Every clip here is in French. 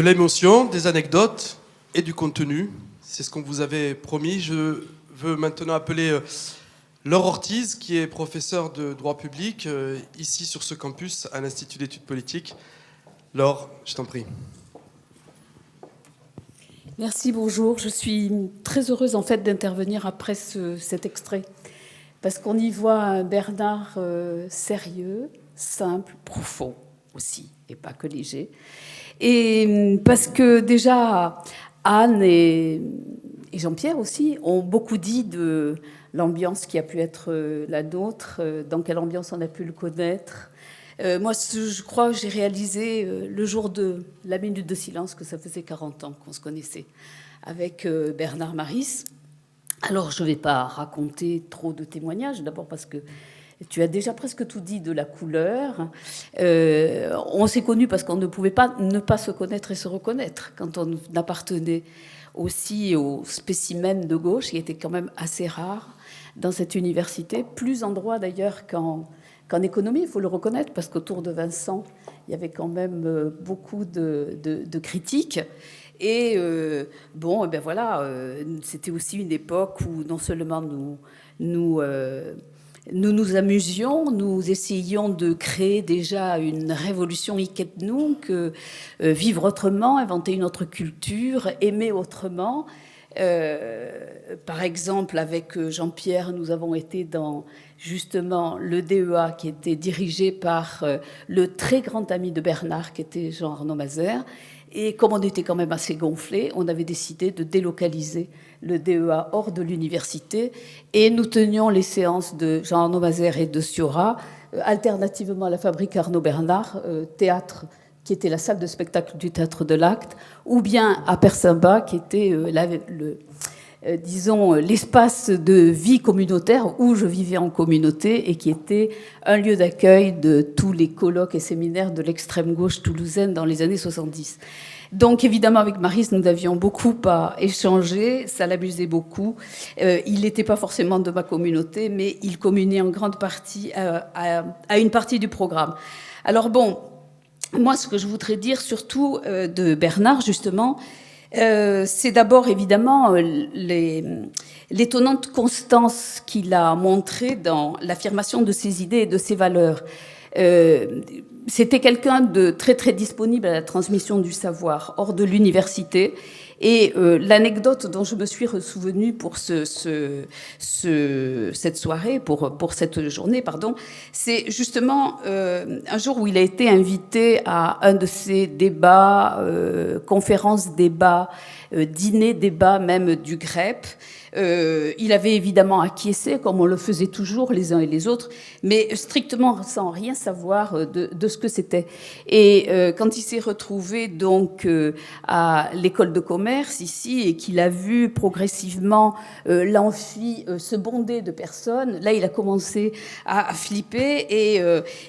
l'émotion, des anecdotes et du contenu. C'est ce qu'on vous avait promis. Je veux maintenant appeler Laure Ortiz, qui est professeure de droit public ici sur ce campus à l'Institut d'études politiques. Laure, je t'en prie. Merci, bonjour. Je suis très heureuse en fait d'intervenir après cet extrait parce qu'on y voit un Bernard sérieux, simple, profond aussi, et pas que léger. Et parce que déjà, Anne et Jean-Pierre aussi ont beaucoup dit de l'ambiance qui a pu être la nôtre, dans quelle ambiance on a pu le connaître. Moi, je crois que j'ai réalisé le jour de la minute de silence que ça faisait 40 ans qu'on se connaissait avec Bernard Maris. Alors, je ne vais pas raconter trop de témoignages, d'abord parce que tu as déjà presque tout dit de la couleur. On s'est connus parce qu'on ne pouvait pas ne pas se connaître et se reconnaître quand on appartenait aussi au spécimen de gauche, qui était quand même assez rare dans cette université, plus en droit d'ailleurs qu'en économie, il faut le reconnaître, parce qu'autour de Vincent, il y avait quand même beaucoup de critiques. Et bon, et ben voilà, c'était aussi une époque où non seulement nous nous amusions, nous essayions de créer déjà une révolution Iketnunk, vivre autrement, inventer une autre culture, aimer autrement. Par exemple, avec Jean-Pierre, nous avons été dans justement le DEA qui était dirigé par le très grand ami de Bernard, qui était Jean-Arnaud Mazère. Et comme on était quand même assez gonflés, on avait décidé de délocaliser le DEA hors de l'université. Et nous tenions les séances de Jean-Arnaud Mazère et de Ciorat, alternativement à la fabrique Arnaud Bernard, théâtre qui était la salle de spectacle du Théâtre de l'Acte, ou bien à Persimba, qui était disons, l'espace de vie communautaire où je vivais en communauté et qui était un lieu d'accueil de tous les colloques et séminaires de l'extrême gauche toulousaine dans les années 70. Donc évidemment avec Maris nous avions beaucoup à échanger, ça l'amusait beaucoup. Il n'était pas forcément de ma communauté, mais il communait en grande partie à une partie du programme. Alors bon, moi ce que je voudrais dire surtout de Bernard justement, c'est d'abord évidemment l'étonnante constance qu'il a montrée dans l'affirmation de ses idées et de ses valeurs. C'était quelqu'un de très très disponible à la transmission du savoir hors de l'université. Et l'anecdote dont je me suis ressouvenue pour cette soirée, pour cette journée, pardon, c'est justement un jour où il a été invité à un de ces débats, conférences débats, dîner débat même du GREP. Il avait évidemment acquiescé, comme on le faisait toujours les uns et les autres, mais strictement sans rien savoir de ce que c'était. Et quand il s'est retrouvé donc à l'école de commerce ici et qu'il a vu progressivement l'amphi se bonder de personnes, là il a commencé à flipper et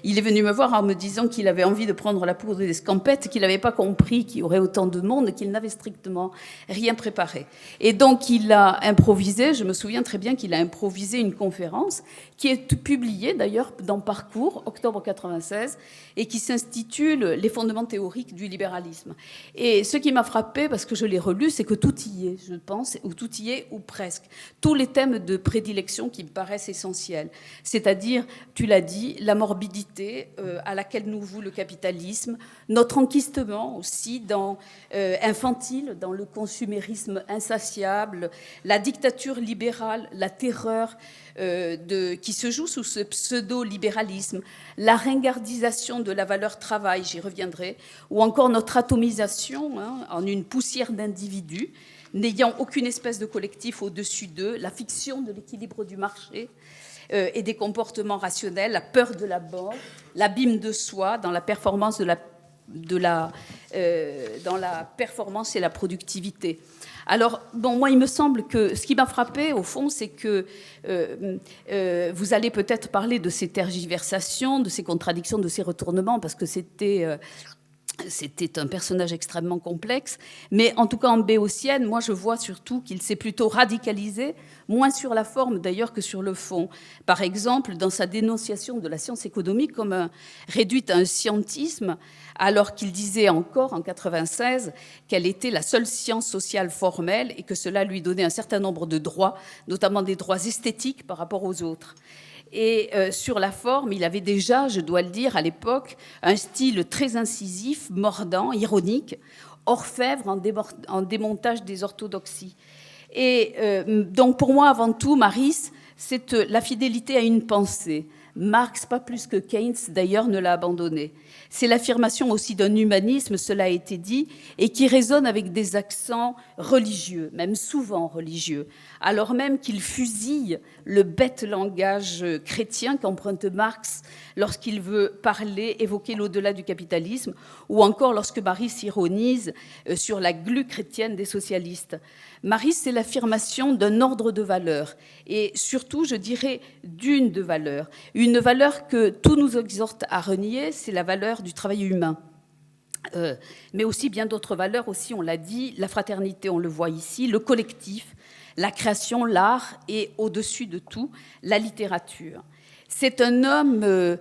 il est venu me voir en me disant qu'il avait envie de prendre la poudre des scampettes, qu'il n'avait pas compris qu'il y aurait autant de monde et qu'il n'avait strictement rien préparé. Et donc il a improvisé, je me souviens très bien qu'il a improvisé une conférence qui est publiée d'ailleurs dans Parcours, octobre 96, et qui s'intitule « Les fondements théoriques du libéralisme ». Et ce qui m'a frappé, parce que je l'ai relu, c'est que tout y est, je pense, ou tout y est, ou presque. Tous les thèmes de prédilection qui me paraissent essentiels. C'est-à-dire, tu l'as dit, la morbidité à laquelle nous voue le capitalisme, notre enquistement aussi infantile dans le consumérisme insatiable, la dictature libérale, la terreur qui se joue sous ce pseudo-libéralisme, la ringardisation de la valeur travail, j'y reviendrai, ou encore notre atomisation en une poussière d'individus n'ayant aucune espèce de collectif au-dessus d'eux, la fiction de l'équilibre du marché et des comportements rationnels, la peur de la mort, l'abîme de soi dans la performance dans la performance et la productivité. Alors, bon, moi, il me semble que ce qui m'a frappé, au fond, c'est que vous allez peut-être parler de ces tergiversations, de ces contradictions, de ces retournements, parce que c'était C'était un personnage extrêmement complexe, mais en tout cas en Béotienne, moi je vois surtout qu'il s'est plutôt radicalisé, moins sur la forme d'ailleurs que sur le fond. Par exemple, dans sa dénonciation de la science économique comme réduite à un scientisme, alors qu'il disait encore en 96 qu'elle était la seule science sociale formelle et que cela lui donnait un certain nombre de droits, notamment des droits esthétiques par rapport aux autres. Et sur la forme, il avait déjà, je dois le dire, à l'époque, un style très incisif, mordant, ironique, orfèvre en démontage des orthodoxies. Et donc pour moi, avant tout, Maris, c'est la fidélité à une pensée. Marx, pas plus que Keynes, d'ailleurs, ne l'a abandonné. C'est l'affirmation aussi d'un humanisme, cela a été dit, et qui résonne avec des accents religieux, même souvent religieux, alors même qu'il fusille le bête langage chrétien qu'emprunte Marx lorsqu'il veut parler, évoquer l'au-delà du capitalisme, ou encore lorsque Maris ironise sur la glu chrétienne des socialistes. Maris, c'est l'affirmation d'un ordre de valeurs, et surtout, je dirais, d'une de valeurs. Une valeur que tout nous exhorte à renier, c'est la valeur du travail humain. Mais aussi bien d'autres valeurs, aussi, on l'a dit, la fraternité, on le voit ici, le collectif, la création, l'art et, au-dessus de tout, la littérature. C'est un homme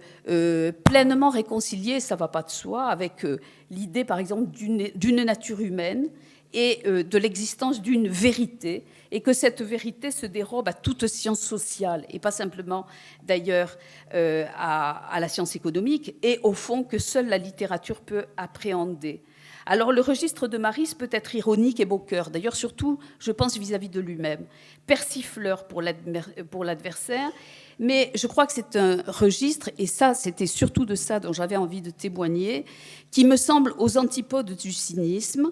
pleinement réconcilié, ça ne va pas de soi, avec l'idée, par exemple, d'une nature humaine et de l'existence d'une vérité, et que cette vérité se dérobe à toute science sociale, et pas simplement, d'ailleurs, à la science économique, et au fond que seule la littérature peut appréhender. Alors le registre de Maris peut être ironique et moqueur, d'ailleurs surtout, je pense, vis-à-vis de lui-même, persifleur pour l'adversaire, mais je crois que c'est un registre, et ça, c'était surtout de ça dont j'avais envie de témoigner, qui me semble aux antipodes du cynisme,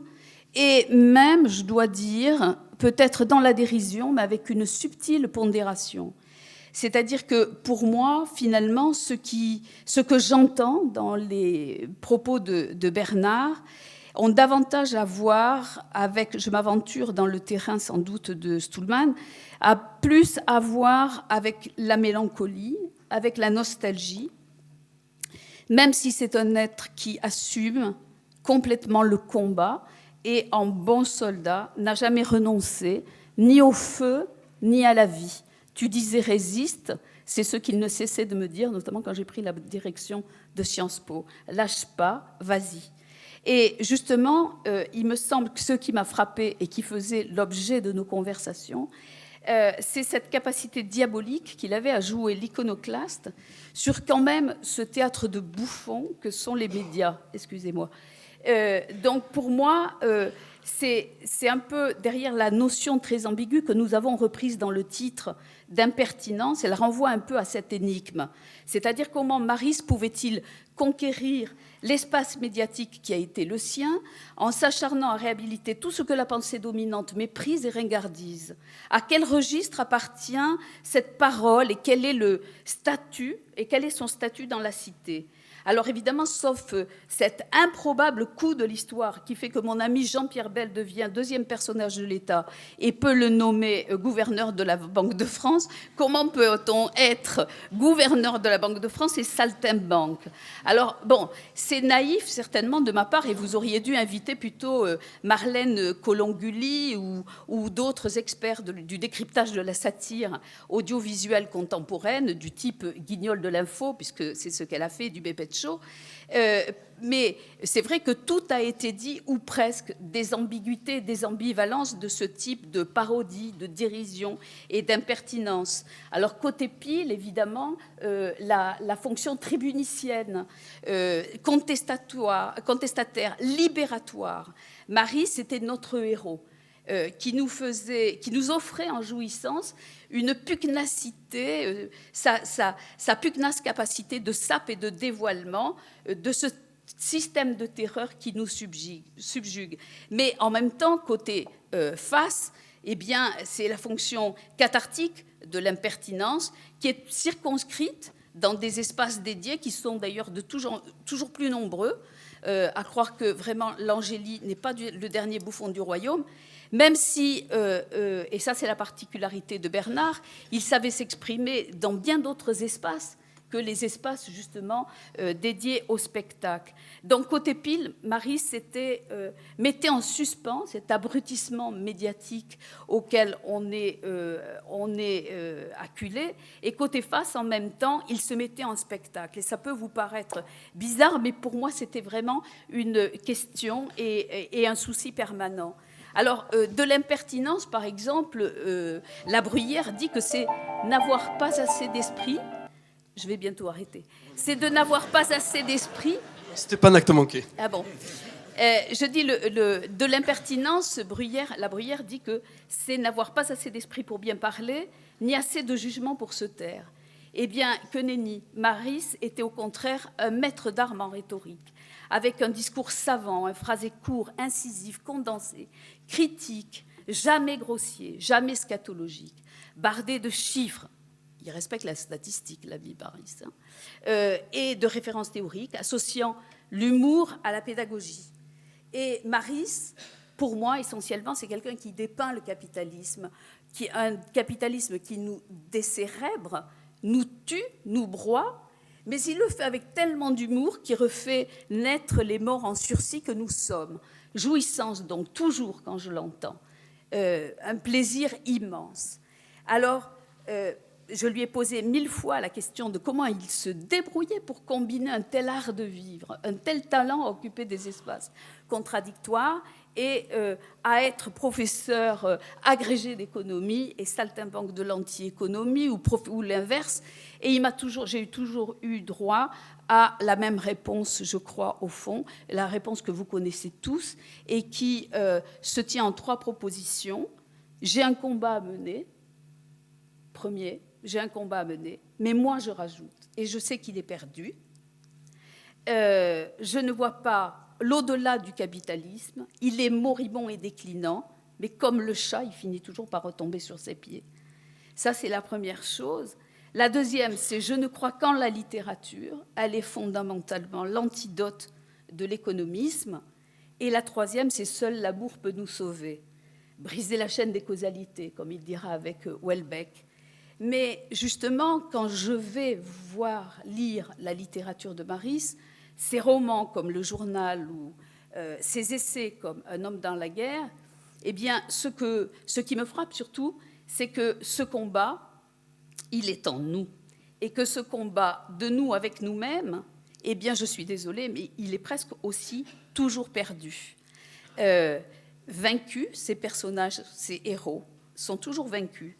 et même, je dois dire, peut-être dans la dérision, mais avec une subtile pondération. C'est-à-dire que pour moi, finalement, ce que j'entends dans les propos de Bernard ont davantage à voir avec, je m'aventure dans le terrain sans doute de Stühlmann, a plus à voir avec la mélancolie, avec la nostalgie, même si c'est un être qui assume complètement le combat et en bon soldat n'a jamais renoncé ni au feu ni à la vie. Tu disais résiste, c'est ce qu'il ne cessait de me dire, notamment quand j'ai pris la direction de Sciences Po. Lâche pas, vas-y. Et justement, il me semble que ce qui m'a frappé et qui faisait l'objet de nos conversations, c'est cette capacité diabolique qu'il avait à jouer l'iconoclaste sur quand même ce théâtre de bouffons que sont les médias. Excusez-moi. Donc pour moi, c'est un peu derrière la notion très ambiguë que nous avons reprise dans le titre d'impertinence, elle renvoie un peu à cette énigme. C'est-à-dire comment Maris pouvait-il conquérir l'espace médiatique qui a été le sien en s'acharnant à réhabiliter tout ce que la pensée dominante méprise et ringardise. À quel registre appartient cette parole et quel est le statut et quel est son statut dans la cité ? Alors évidemment, sauf cet improbable coup de l'histoire qui fait que mon ami Jean-Pierre Bel devient deuxième personnage de l'État et peut le nommer gouverneur de la Banque de France, comment peut-on être gouverneur de la Banque de France et saltimbanque ? Alors bon, c'est naïf certainement de ma part et vous auriez dû inviter plutôt Marlène Colonguli ou d'autres experts du décryptage de la satire audiovisuelle contemporaine du type Guignol de l'info, puisque c'est ce qu'elle a fait du BP Show. Mais c'est vrai que tout a été dit, ou presque, des ambiguïtés, des ambivalences de ce type de parodie, de dérision et d'impertinence. Alors, côté pile, évidemment, la fonction tribunicienne, contestataire, libératoire. Marie, c'était notre héros. Qui nous offrait en jouissance une pugnacité, sa pugnace capacité de sape et de dévoilement de ce système de terreur qui nous subjugue. Mais en même temps, côté face, eh bien, c'est la fonction cathartique de l'impertinence qui est circonscrite dans des espaces dédiés qui sont d'ailleurs de toujours plus nombreux, à croire que vraiment l'Angélie n'est pas le dernier bouffon du royaume, même si, et ça c'est la particularité de Bernard, il savait s'exprimer dans bien d'autres espaces que les espaces justement dédiés au spectacle. Donc côté pile, Maris mettait en suspens cet abrutissement médiatique auquel on est acculé, et côté face, en même temps, il se mettait en spectacle. Et ça peut vous paraître bizarre, mais pour moi, c'était vraiment une question et un souci permanent. Alors, de l'impertinence, par exemple, La Bruyère dit que c'est n'avoir pas assez d'esprit. Je vais bientôt arrêter. C'est de n'avoir pas assez d'esprit. C'était pas un acte manqué. Ah bon. Je dis de l'impertinence, La Bruyère dit que c'est n'avoir pas assez d'esprit pour bien parler, ni assez de jugement pour se taire. Eh bien, que nenni, Maris était au contraire un maître d'armes en rhétorique, avec un discours savant, un phrasé court, incisif, condensé, critique, jamais grossier, jamais scatologique, bardé de chiffres. Il respecte la statistique, l'ami Maris, et de références théoriques, associant l'humour à la pédagogie. Et Maris, pour moi, essentiellement, c'est quelqu'un qui dépeint le capitalisme, un capitalisme qui nous décérèbre, nous tue, nous broie, mais il le fait avec tellement d'humour qu'il refait naître les morts en sursis que nous sommes. Jouissance, donc, toujours quand je l'entends. Un plaisir immense. Alors, je lui ai posé 1000 fois la question de comment il se débrouillait pour combiner un tel art de vivre, un tel talent à occuper des espaces contradictoires et à être professeur agrégé d'économie et saltimbanque de l'anti-économie ou l'inverse. Et j'ai toujours eu droit à la même réponse, je crois, au fond, la réponse que vous connaissez tous et qui se tient en 3 propositions. J'ai un combat à mener. Premier, j'ai un combat à mener, mais moi je rajoute, et je sais qu'il est perdu. Je ne vois pas l'au-delà du capitalisme, il est moribond et déclinant, mais comme le chat, il finit toujours par retomber sur ses pieds. Ça, c'est la première chose. La deuxième, c'est je ne crois qu'en la littérature, elle est fondamentalement l'antidote de l'économisme. Et la troisième, c'est seul l'amour peut nous sauver. Briser la chaîne des causalités, comme il dira avec Houellebecq. Mais justement, quand je vais lire la littérature de Maris, ses romans comme Le Journal ou ses essais comme Un homme dans la guerre, eh bien, ce qui me frappe surtout, c'est que ce combat, il est en nous. Et que ce combat de nous avec nous-mêmes, eh bien, je suis désolée, mais il est presque aussi toujours perdu. Vaincus, ces personnages, ces héros, sont toujours vaincus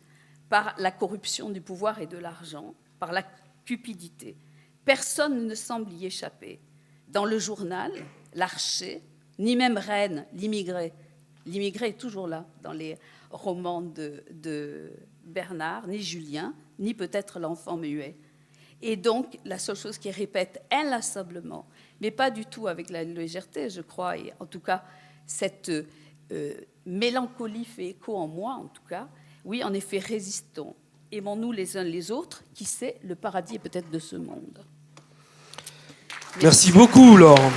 par la corruption du pouvoir et de l'argent, par la cupidité. Personne ne semble y échapper. Dans Le Journal, l'archer, ni même Reine, l'immigré. L'immigré est toujours là dans les romans de Bernard, ni Julien, ni peut-être l'enfant muet. Et donc, la seule chose qu'il répète inlassablement, mais pas du tout avec la légèreté, je crois, et en tout cas, cette mélancolie fait écho en moi, en tout cas. Oui, en effet, résistons. Aimons-nous les uns les autres. Qui sait, le paradis est peut-être de ce monde. Merci beaucoup, Laure.